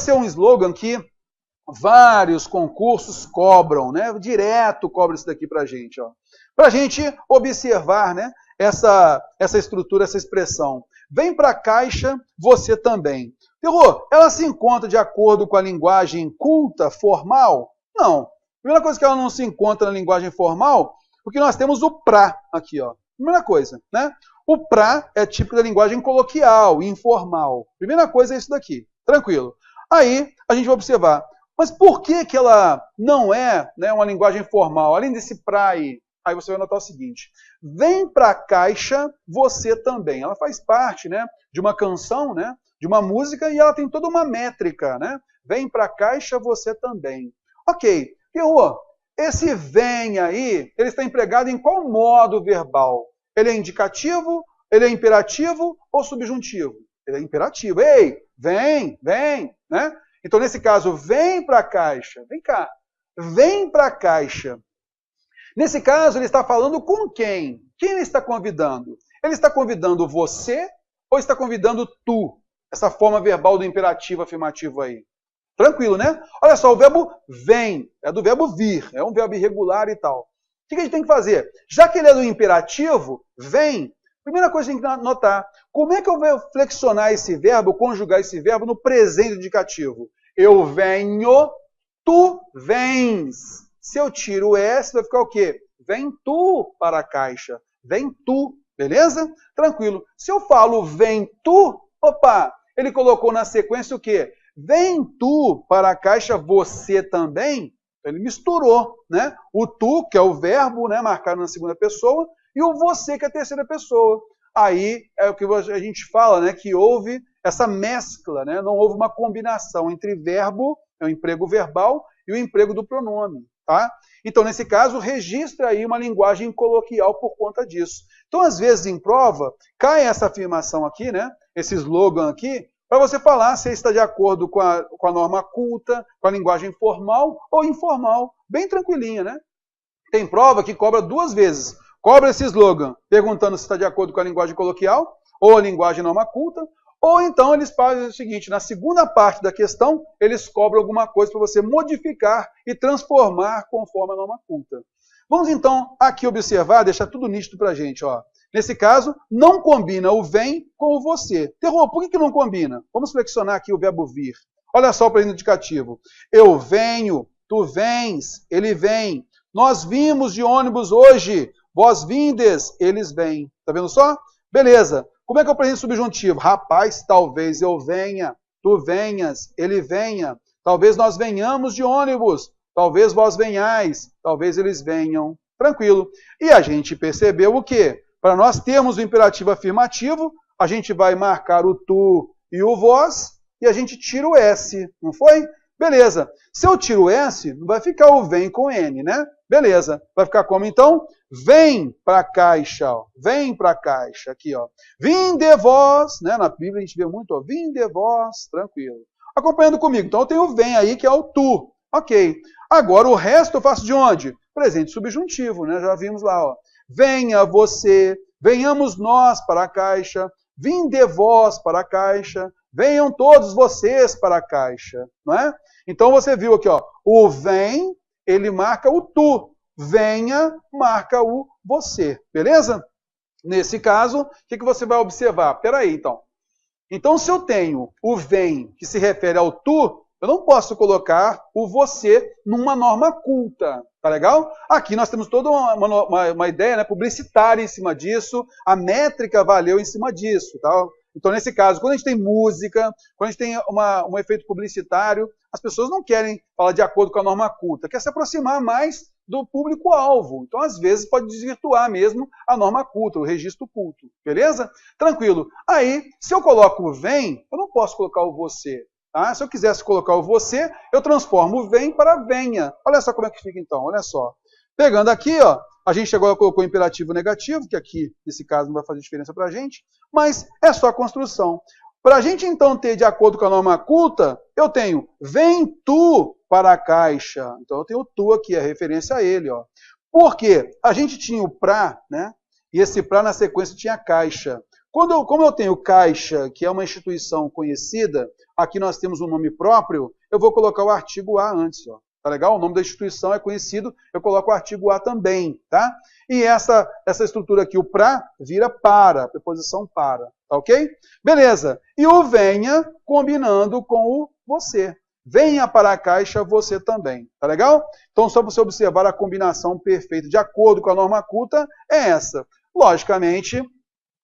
esse é um slogan que vários concursos cobram, né? Direto cobra isso daqui para a gente, ó. Para a gente observar, né? Essa estrutura, essa expressão. Vem para a caixa, você também. Terror, ela se encontra de acordo com a linguagem culta, formal? Não. Primeira coisa que ela não se encontra na linguagem formal, porque nós temos o pra aqui, ó. Primeira coisa, né? O pra é típico da linguagem coloquial, informal. Primeira coisa é isso daqui. Tranquilo. Aí, a gente vai observar. Mas por que que ela não é, né, uma linguagem formal? Além desse pra aí você vai notar o seguinte. Vem para a caixa, você também. Ela faz parte, né, de uma canção, né, de uma música, e ela tem toda uma métrica, né? Vem para a caixa, você também. Ok. Terror, esse vem aí, ele está empregado em qual modo verbal? Ele é indicativo, ele é imperativo ou subjuntivo? Ele é imperativo. Ei, vem, né? Então, nesse caso, vem para a caixa. Vem cá. Vem para a caixa. Nesse caso, ele está falando com quem? Quem ele está convidando? Ele está convidando você ou está convidando tu? Essa forma verbal do imperativo afirmativo aí. Tranquilo, né? Olha só, o verbo vem é do verbo vir. É um verbo irregular e tal. O que a gente tem que fazer? Já que ele é do imperativo, vem. Primeira coisa que a gente tem que notar. Como é que eu vou flexionar esse verbo, conjugar esse verbo no presente indicativo? Eu venho, tu vens. Se eu tiro o S, vai ficar o quê? Vem tu para a caixa. Vem tu, beleza? Tranquilo. Se eu falo vem tu, opa, ele colocou na sequência o quê? Vem tu para a caixa, você também. Ele misturou, né? O tu, que é o verbo, né, marcado na segunda pessoa, e o você, que é a terceira pessoa. Aí é o que a gente fala, né, que houve essa mescla, né? Não houve uma combinação entre verbo, é o emprego verbal, e o emprego do pronome. Tá? Então, nesse caso, registra aí uma linguagem coloquial por conta disso. Então, às vezes, em prova, cai essa afirmação aqui, né? Esse slogan aqui, para você falar se está de acordo com a norma culta, com a linguagem formal ou informal. Bem tranquilinha, né? Tem prova que cobra duas vezes. Cobra esse slogan, perguntando se está de acordo com a linguagem coloquial ou a linguagem norma culta, ou então eles fazem o seguinte, na segunda parte da questão, eles cobram alguma coisa para você modificar e transformar conforme a norma culta. Vamos então aqui observar, deixar tudo nítido para a gente. Ó. Nesse caso, não combina o vem com o você. Terror, por que não combina? Vamos flexionar aqui o verbo vir. Olha só o presente indicativo. Eu venho, tu vens, ele vem. Nós vimos de ônibus hoje, vós vindes, eles vêm. Tá vendo só? Beleza. Como é que é o presente subjuntivo? Rapaz, talvez eu venha, tu venhas, ele venha. Talvez nós venhamos de ônibus, talvez vós venhais, talvez eles venham. Tranquilo. E a gente percebeu o quê? Para nós termos o imperativo afirmativo, a gente vai marcar o tu e o vós, e a gente tira o S, não foi? Beleza. Se eu tiro o S, não vai ficar o vem com N, né? Beleza. Vai ficar como então? Vem para a caixa, ó. Vem para a caixa, aqui, ó. Vinde vós, né? Na Bíblia a gente vê muito, ó. Vinde vós, tranquilo. Acompanhando comigo. Então eu tenho o vem aí, que é o tu. Ok. Agora o resto eu faço de onde? Presente subjuntivo, né? Já vimos lá, ó. Venha você, venhamos nós para a caixa, vinde vós para a caixa, venham todos vocês para a caixa, não é? Então você viu aqui, ó, o vem, ele marca o tu, venha, marca o você, beleza? Nesse caso, o que você vai observar? Peraí, então. Então, se eu tenho o vem, que se refere ao tu, eu não posso colocar o você numa norma culta, tá legal? Aqui nós temos toda uma ideia, né, publicitária em cima disso, a valeu em cima disso, tá? Então, nesse caso, quando a gente tem música, quando a gente tem um efeito publicitário, as pessoas não querem falar de acordo com a norma culta, quer se aproximar mais do público-alvo. Então, às vezes, pode desvirtuar mesmo a norma culta, o registro culto, beleza? Tranquilo. Aí, se eu coloco o vem, eu não posso colocar o você. Tá? Se eu quisesse colocar o você, eu transformo o vem para venha. Olha só como é que fica então, olha só. Pegando aqui, ó, a gente agora colocou o imperativo negativo, que aqui, nesse caso, não vai fazer diferença para a gente, mas é só a construção. Para a gente, então, ter de acordo com a norma culta, eu tenho vem tu para a caixa. Então, eu tenho o tu aqui, a referência a ele. Ó. Por quê? A gente tinha o pra, né? E esse pra, na sequência, tinha a caixa. Como eu tenho Caixa, que é uma instituição conhecida, aqui nós temos um nome próprio, eu vou colocar o artigo A antes, ó. Tá legal? O nome da instituição é conhecido, eu coloco o artigo A também, tá? E essa estrutura aqui, o pra, vira para, preposição para, tá ok? Beleza. E o venha combinando com o você. Venha para a Caixa você também, tá legal? Então, só para você observar a combinação perfeita, de acordo com a norma culta, é essa. Logicamente,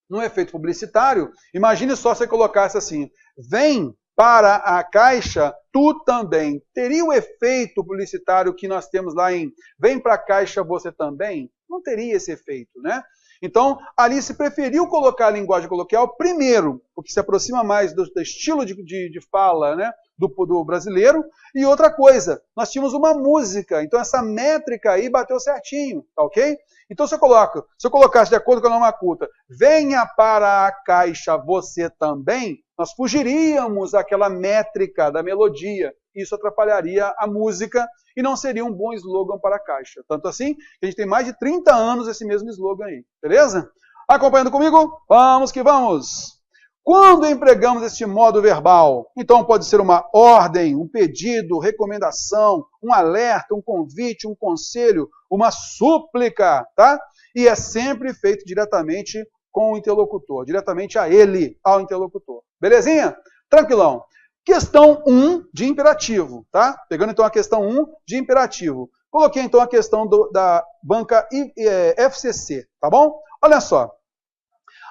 no efeito publicitário, imagine só se você colocasse assim, vem para a Caixa, tu também. Teria o efeito publicitário que nós temos lá em vem para a Caixa você também? Não teria esse efeito, né? Então, ali se preferiu colocar a linguagem coloquial primeiro, porque se aproxima mais do estilo de fala, né, do brasileiro. E outra coisa, nós tínhamos uma música, então essa métrica aí bateu certinho, tá ok? Então, se eu colocasse de acordo com a norma culta, venha para a Caixa você também, nós fugiríamos àquela métrica da melodia. Isso atrapalharia a música e não seria um bom slogan para a Caixa. Tanto assim, que a gente tem mais de 30 anos esse mesmo slogan aí. Beleza? Acompanhando comigo? Vamos que vamos! Quando empregamos este modo verbal, então pode ser uma ordem, um pedido, recomendação, um alerta, um convite, um conselho, uma súplica, tá? E é sempre feito diretamente com o interlocutor, diretamente a ele, ao interlocutor. Belezinha? Tranquilão. Questão 1 de imperativo, tá? Pegando então a questão 1 de imperativo. Coloquei então a questão da banca FCC, tá bom? Olha só.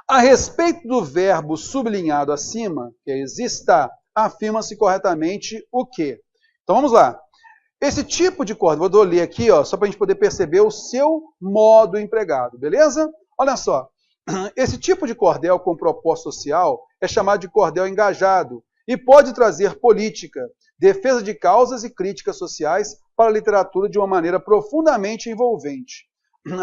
A respeito do verbo sublinhado acima, que é exista, afirma-se corretamente o quê? Então vamos lá. Esse tipo de cordel, vou ler aqui, ó, só para a gente poder perceber o seu modo empregado, beleza? Olha só. Esse tipo de cordel com propósito social é chamado de cordel engajado e pode trazer política, defesa de causas e críticas sociais para a literatura de uma maneira profundamente envolvente.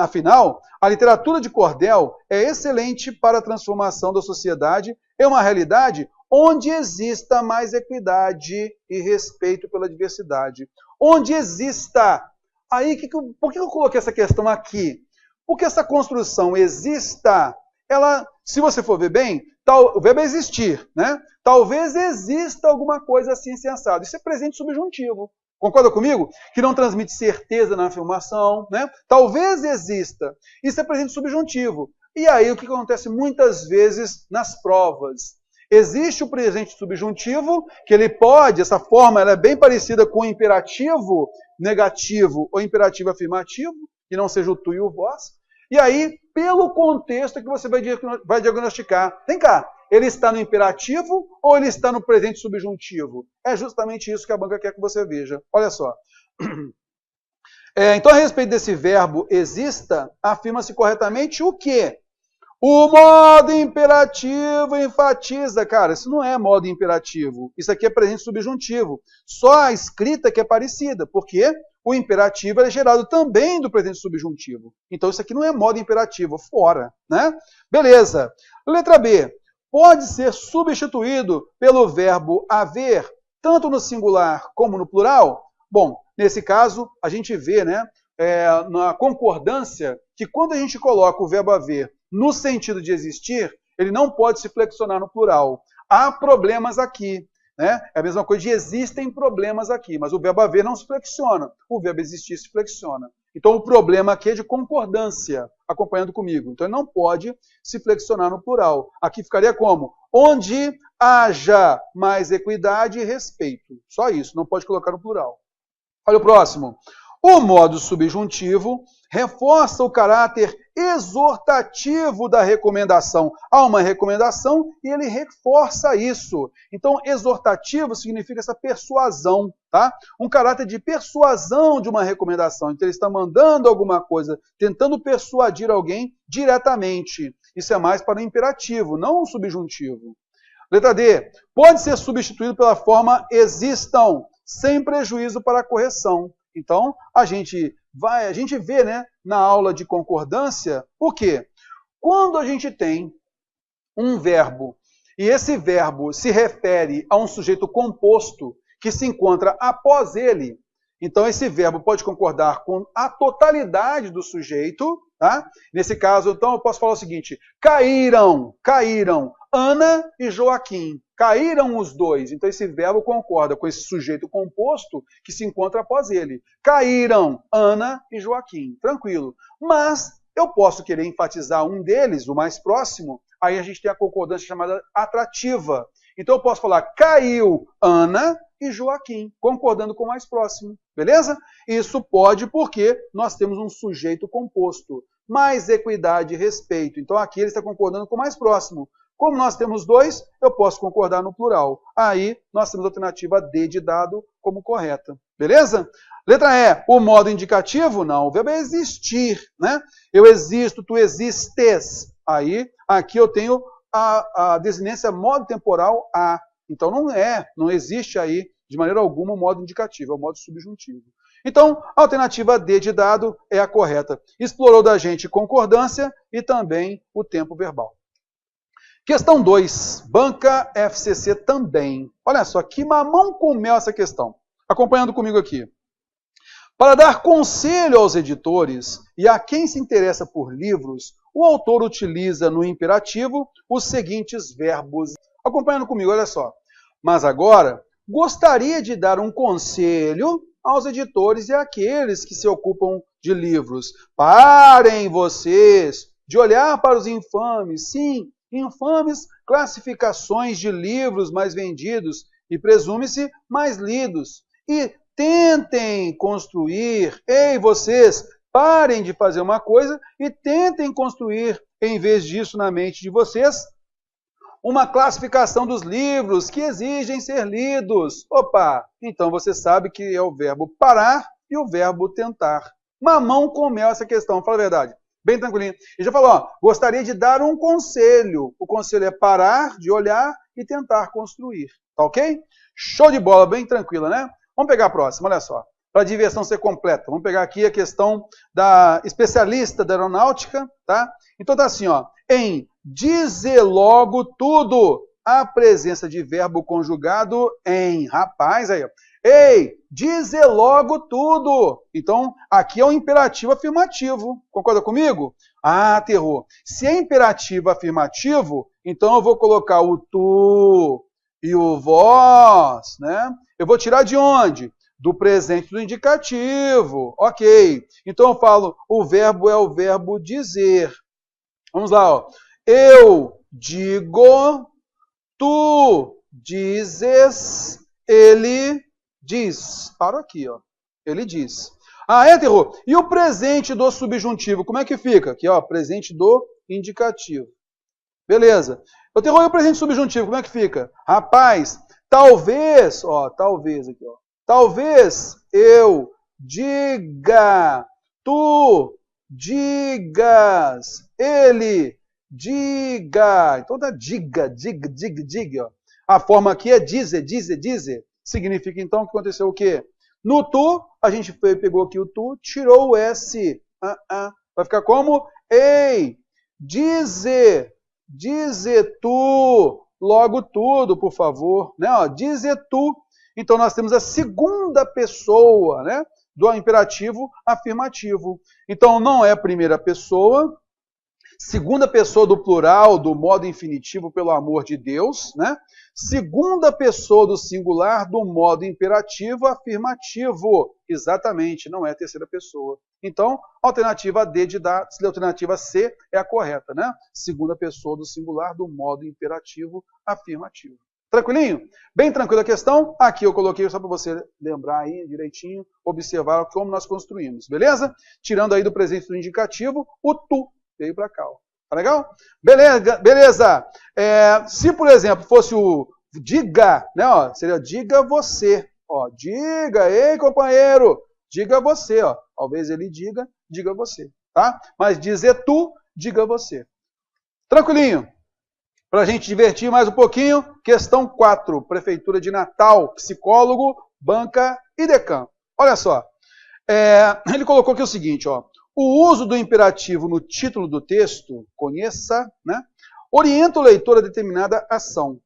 Afinal, a literatura de cordel é excelente para a transformação da sociedade em uma realidade onde exista mais equidade e respeito pela diversidade. Onde exista. Aí, por que eu coloquei essa questão aqui? Porque essa construção exista, ela, se você for ver bem, o verbo é existir, né? Talvez exista alguma coisa assim sensada. Isso é presente subjuntivo. Concorda comigo? Que não transmite certeza na afirmação, né? Talvez exista. Isso é presente subjuntivo. E aí o que acontece muitas vezes nas provas? Existe o presente subjuntivo, que ele pode, essa forma ela é bem parecida com o imperativo negativo ou imperativo afirmativo, que não seja o tu e o vós. E aí, pelo contexto que você vai diagnosticar. Vem cá, ele está no imperativo ou ele está no presente subjuntivo? É justamente isso que a banca quer que você veja. Olha só. Então, a respeito desse verbo exista, afirma-se corretamente o quê? O modo imperativo enfatiza. Cara, isso não é modo imperativo. Isso aqui é presente subjuntivo. Só a escrita que é parecida. Por quê? O imperativo é gerado também do presente subjuntivo. Então, isso aqui não é modo imperativo. Fora, né? Beleza. Letra B. Pode ser substituído pelo verbo haver, tanto no singular como no plural? Bom, nesse caso, a gente vê, né, na concordância, que quando a gente coloca o verbo haver no sentido de existir, ele não pode se flexionar no plural. Há problemas aqui, né? É a mesma coisa de existem problemas aqui, mas o verbo haver não se flexiona. O verbo existir se flexiona. Então, o problema aqui é de concordância, acompanhando comigo. Então, ele não pode se flexionar no plural. Aqui ficaria como? Onde haja mais equidade e respeito. Só isso, não pode colocar no plural. Olha o próximo. O modo subjuntivo reforça o caráter exortativo da recomendação. Há uma recomendação e ele reforça isso. Então, exortativo significa essa persuasão, tá? Um caráter de persuasão de uma recomendação. Então, ele está mandando alguma coisa, tentando persuadir alguém diretamente. Isso é mais para o imperativo, não o subjuntivo. Letra D. Pode ser substituído pela forma existam, sem prejuízo para a correção. Então, a gente vê, né, na aula de concordância, o quê? Quando a gente tem um verbo, e esse verbo se refere a um sujeito composto que se encontra após ele, Então, esse verbo pode concordar com a totalidade do sujeito, tá? Nesse caso, então, eu posso falar o seguinte: caíram Ana e Joaquim. Caíram os dois. Então, esse verbo concorda com esse sujeito composto que se encontra após ele. Caíram Ana e Joaquim. Tranquilo. Mas eu posso querer enfatizar um deles, o mais próximo, aí a gente tem a concordância chamada atrativa. Então, eu posso falar caiu Ana e Joaquim, concordando com o mais próximo. Beleza? Isso pode porque nós temos um sujeito composto. Mais equidade e respeito. Então, aqui ele está concordando com o mais próximo. Como nós temos dois, eu posso concordar no plural. Aí, nós temos a alternativa D de dado como correta. Beleza? Letra E, o modo indicativo? Não, o verbo é existir, né? Eu existo, tu existes. Aí, aqui eu tenho a desinência modo temporal a. Então, não existe aí, de maneira alguma, o modo indicativo, é o modo subjuntivo. Então, a alternativa D de dado é a correta. Explorou da gente concordância e também o tempo verbal. Questão 2, banca FCC também. Olha só, que mamão com mel essa questão. Acompanhando comigo aqui. Para dar conselho aos editores e a quem se interessa por livros, o autor utiliza no imperativo os seguintes verbos. Acompanhando comigo, olha só. Mas agora, gostaria de dar um conselho aos editores e àqueles que se ocupam de livros. Parem vocês de olhar para os infames, sim, infames classificações de livros mais vendidos e, presume-se, mais lidos. E tentem construir, ei vocês, parem de fazer uma coisa e tentem construir, em vez disso, na mente de vocês, uma classificação dos livros que exigem ser lidos. Opa, então você sabe que é o verbo parar e o verbo tentar. Mamão com mel essa questão, fala a verdade. Bem tranquilinho. E já falou, ó, gostaria de dar um conselho. O conselho é parar de olhar e tentar construir. Tá ok? Show de bola, bem tranquila, né? Vamos pegar a próxima, olha só. Para a diversão ser completa. Vamos pegar aqui a questão da especialista da aeronáutica, tá? Então tá assim, ó. Em dizer logo tudo, a presença de verbo conjugado em. Rapaz, aí, ó. Ei, dizer logo tudo. Então, aqui é um imperativo afirmativo. Concorda comigo? Ah, terror. Se é imperativo afirmativo, então eu vou colocar o tu e o vós, né? Eu vou tirar de onde? Do presente do indicativo. Ok. Então eu falo, o verbo é o verbo dizer. Vamos lá, ó. Eu digo, tu dizes, ele diz. Paro aqui, ó. Ele diz. Ah, é, terror. E o presente do subjuntivo, como é que fica? Aqui, ó, presente do indicativo. Beleza. O terror e o presente subjuntivo, como é que fica? Rapaz, talvez, ó, talvez aqui, ó. Talvez eu diga, tu digas, ele diga. Então dá diga, ó. A forma aqui é dizer. Significa então que aconteceu o quê? No tu, a gente pegou aqui o tu, tirou o S. Vai ficar como? Ei, dizer tu, logo tudo, por favor. Né? Ó, dizer tu. Então nós temos a segunda pessoa, né, do imperativo afirmativo. Então não é a primeira pessoa, segunda pessoa do plural, do modo infinitivo, pelo amor de Deus, né? Segunda pessoa do singular do modo imperativo afirmativo. Exatamente, não é a terceira pessoa. Então, alternativa D de dar, a alternativa C é a correta, né? Segunda pessoa do singular do modo imperativo afirmativo. Tranquilinho? Bem tranquila a questão. Aqui eu coloquei só para você lembrar aí direitinho, observar como nós construímos, beleza? Tirando aí do presente do indicativo, o tu veio para cá. Ó. Tá legal? Beleza. Se, por exemplo, fosse o diga, né? Ó, seria diga você. Ó, diga, ei, companheiro, diga você. Ó. Talvez ele diga você. Tá? Mas dizer tu, diga você. Tranquilinho? Para a gente divertir mais um pouquinho, questão 4, Prefeitura de Natal, psicólogo, banca e decano. Olha só, ele colocou aqui o seguinte, ó, o uso do imperativo no título do texto, conheça, né, orienta o leitor a determinada ação.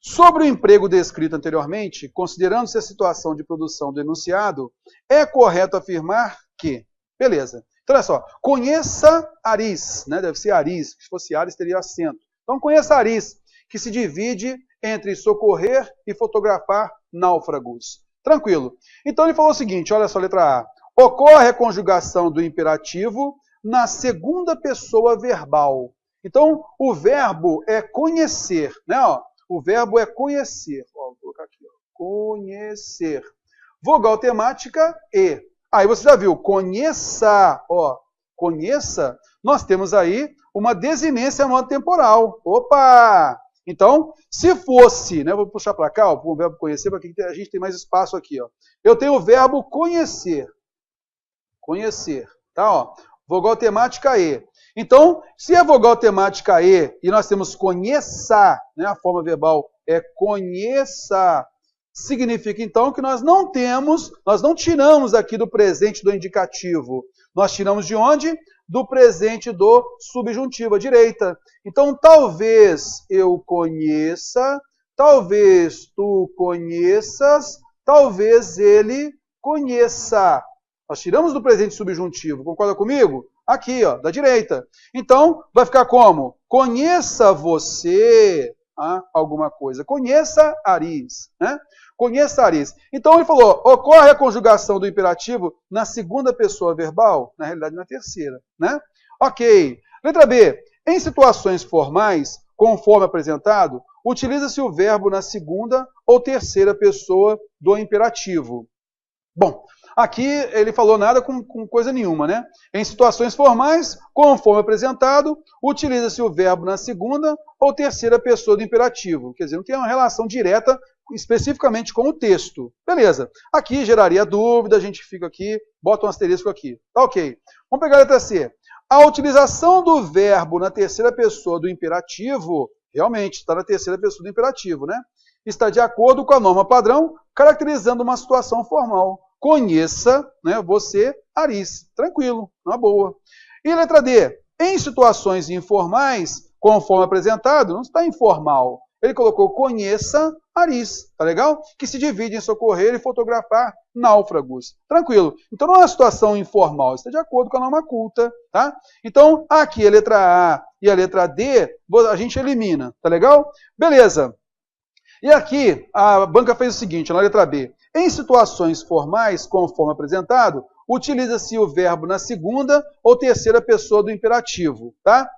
Sobre o emprego descrito anteriormente, considerando-se a situação de produção do enunciado, é correto afirmar que... Beleza. Então, olha só. Conheça Aris, né? Deve ser Aris. Se fosse Aris, teria acento. Então, conheça Aris, que se divide entre socorrer e fotografar náufragos. Tranquilo. Então, ele falou o seguinte, olha só, letra A. Ocorre a conjugação do imperativo na segunda pessoa verbal. Então, o verbo é conhecer, né? Ó, o verbo é conhecer. Ó, vou colocar aqui, ó. Conhecer. Vogal temática e. Aí você já viu, conheça, ó, conheça, nós temos aí uma desinência no temporal. Opa! Então, se fosse, né, vou puxar para cá, ó, o verbo conhecer, para que a gente tem mais espaço aqui, ó. Eu tenho o verbo conhecer. Conhecer, tá, ó. Vogal temática e. Então, se é vogal temática e nós temos conheça, né, a forma verbal é conheça, significa então que nós não tiramos aqui do presente do indicativo. Nós tiramos de onde? Do presente do subjuntivo, à direita. Então, talvez eu conheça, talvez tu conheças, talvez ele conheça. Nós tiramos do presente subjuntivo, concorda comigo? Aqui, ó, da direita. Então, vai ficar como? Conheça você alguma coisa. Conheça Aris, né? Conheça Aris. Então, ele falou, ocorre a conjugação do imperativo na segunda pessoa verbal? Na realidade, na terceira, né? Ok. Letra B. Em situações formais, conforme apresentado, utiliza-se o verbo na segunda ou terceira pessoa do imperativo. Bom, aqui ele falou nada com coisa nenhuma, né? Em situações formais, conforme apresentado, utiliza-se o verbo na segunda ou terceira pessoa do imperativo. Quer dizer, não tem uma relação direta especificamente com o texto. Beleza. Aqui geraria dúvida, a gente fica aqui, bota um asterisco aqui. Tá ok. Vamos pegar a letra C. A utilização do verbo na terceira pessoa do imperativo, realmente, está na terceira pessoa do imperativo, né? Está de acordo com a norma padrão, caracterizando uma situação formal. Conheça, né, você, Aris. Tranquilo, uma boa. E letra D. Em situações informais, conforme apresentado, não está informal. Ele colocou conheça Aris, tá legal? Que se divide em socorrer e fotografar náufragos. Tranquilo. Então não é uma situação informal, está de acordo com a norma culta, tá? Então aqui a letra A e a letra D a gente elimina, tá legal? Beleza. E aqui a banca fez o seguinte, na letra B. Em situações formais, conforme apresentado, utiliza-se o verbo na segunda ou terceira pessoa do imperativo, tá?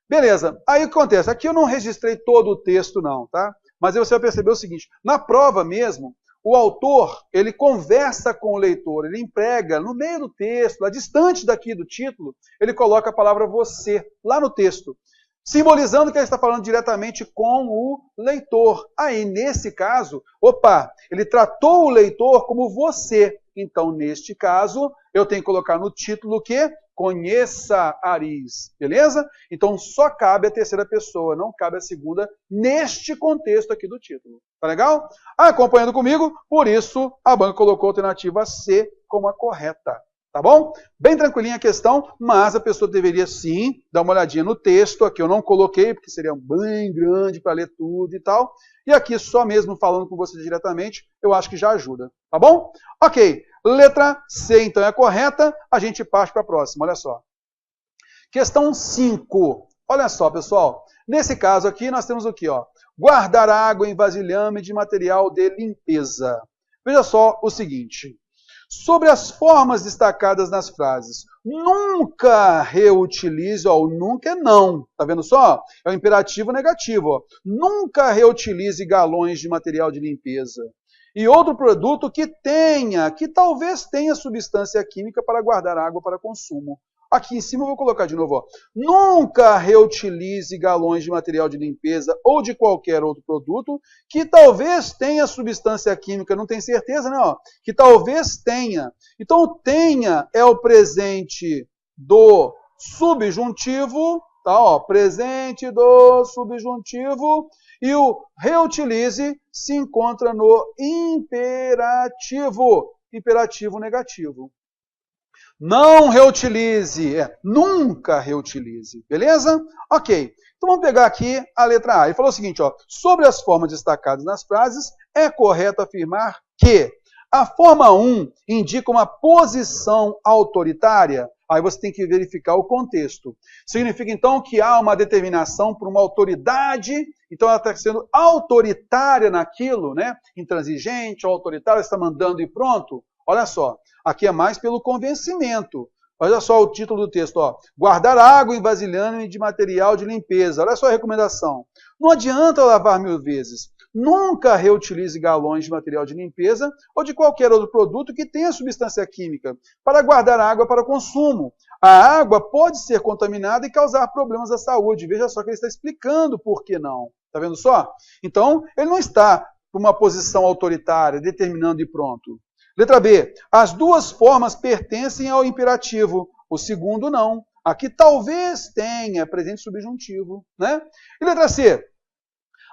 Beleza. Aí o que acontece? Aqui eu não registrei todo o texto não, tá? Mas aí você vai perceber o seguinte, na prova mesmo, o autor, ele conversa com o leitor, ele emprega no meio do texto, lá distante daqui do título, ele coloca a palavra você, lá no texto, simbolizando que ele está falando diretamente com o leitor. Aí, nesse caso, ele tratou o leitor como você. Então, neste caso, eu tenho que colocar no título o quê? Conheça Aris, beleza? Então, só cabe a terceira pessoa, não cabe a segunda, neste contexto aqui do título. Tá legal? Acompanhando comigo, por isso, a banca colocou a alternativa C como a correta. Tá bom? Bem tranquilinha a questão, mas a pessoa deveria sim dar uma olhadinha no texto. Aqui eu não coloquei, porque seria bem grande para ler tudo e tal. E aqui só mesmo falando com você diretamente, eu acho que já ajuda. Tá bom? Ok. Letra C, então, é a correta. A gente parte para a próxima, olha só. Questão 5. Olha só, pessoal. Nesse caso aqui, nós temos o quê? Ó? Guardar água em vasilhame de material de limpeza. Veja só o seguinte. Sobre as formas destacadas nas frases, nunca reutilize, ó, o nunca é não, tá vendo só? É o imperativo negativo, ó. Nunca reutilize galões de material de limpeza. E outro produto que talvez tenha substância química para guardar água para consumo. Aqui em cima eu vou colocar de novo, ó. Nunca reutilize galões de material de limpeza ou de qualquer outro produto que talvez tenha substância química, não tem certeza, né? Ó, que talvez tenha. Então, tenha é o presente do subjuntivo, tá? Ó, presente do subjuntivo, e o reutilize se encontra no imperativo negativo. Não reutilize, nunca reutilize, beleza? Ok, então vamos pegar aqui a letra A. Ele falou o seguinte, ó, sobre as formas destacadas nas frases, é correto afirmar que a forma 1 indica uma posição autoritária. Aí você tem que verificar o contexto. Significa, então, que há uma determinação por uma autoridade, então ela está sendo autoritária naquilo, né? Intransigente, autoritária, está mandando e pronto. Olha só, aqui é mais pelo convencimento. Olha só o título do texto, ó. Guardar água em vasilhame de material de limpeza. Olha só a recomendação. Não adianta lavar 1000 vezes. Nunca reutilize galões de material de limpeza ou de qualquer outro produto que tenha substância química para guardar água para consumo. A água pode ser contaminada e causar problemas à saúde. Veja só que ele está explicando por que não. Está vendo só? Então, ele não está por uma posição autoritária, determinando e pronto. Letra B. As duas formas pertencem ao imperativo. O segundo não. Aqui talvez tenha presente subjuntivo, né? E letra C.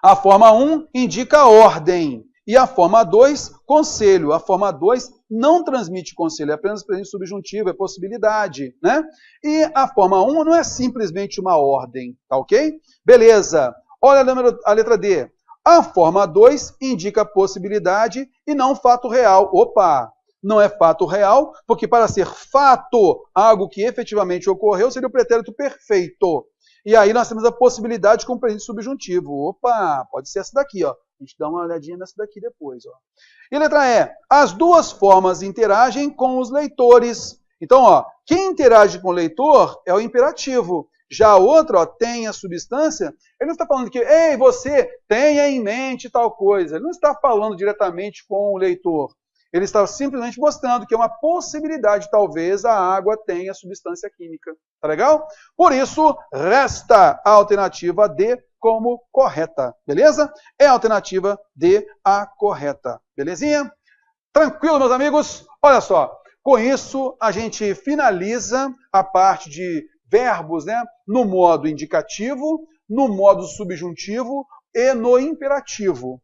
A forma 1 indica ordem e a forma 2, conselho. A forma 2 não transmite conselho, é apenas presente subjuntivo, é possibilidade, né? E a forma 1 não é simplesmente uma ordem, tá ok? Beleza. Olha a letra D. A forma 2 indica possibilidade e não fato real. Opa! Não é fato real, porque para ser fato, algo que efetivamente ocorreu, seria o pretérito perfeito. E aí nós temos a possibilidade com presente subjuntivo. Opa, pode ser essa daqui, ó. A gente dá uma olhadinha nessa daqui depois, ó. E letra E. As duas formas interagem com os leitores. Então, ó, quem interage com o leitor é o imperativo. Já a outra, ó, tem a substância, ele não está falando que, ei, você tenha em mente tal coisa. Ele não está falando diretamente com o leitor. Ele está simplesmente mostrando que é uma possibilidade, talvez a água tenha substância química. Tá legal? Por isso, resta a alternativa D como correta. Beleza? É a alternativa D a correta. Belezinha? Tranquilo, meus amigos? Olha só. Com isso, a gente finaliza a parte de verbos, né? No modo indicativo, no modo subjuntivo e no imperativo.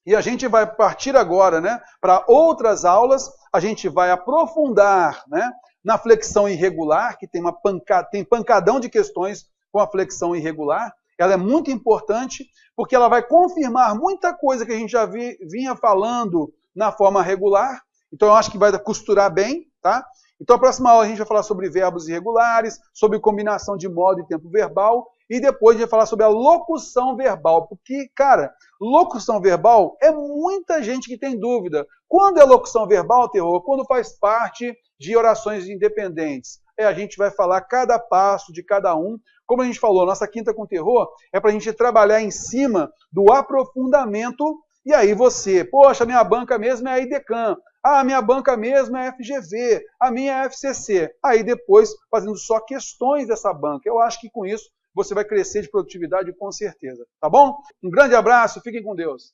E a gente vai partir agora, né, para outras aulas, a gente vai aprofundar, né, na flexão irregular, que tem pancadão de questões com a flexão irregular. Ela é muito importante, porque ela vai confirmar muita coisa que a gente já vinha falando na forma regular. Então eu acho que vai costurar bem, tá? Então a próxima aula a gente vai falar sobre verbos irregulares, sobre combinação de modo e tempo verbal, e depois a gente vai falar sobre a locução verbal, porque, cara, locução verbal é muita gente que tem dúvida. Quando é locução verbal, Terror? Quando faz parte de orações independentes. A gente vai falar cada passo de cada um. Como a gente falou, nossa Quinta com Terror é para a gente trabalhar em cima do aprofundamento. E aí você, poxa, minha banca mesmo é a IDECAM. A minha banca mesmo é a FGV. A minha é a FCC. Aí depois, fazendo só questões dessa banca. Eu acho que com isso você vai crescer de produtividade com certeza. Tá bom? Um grande abraço, fiquem com Deus.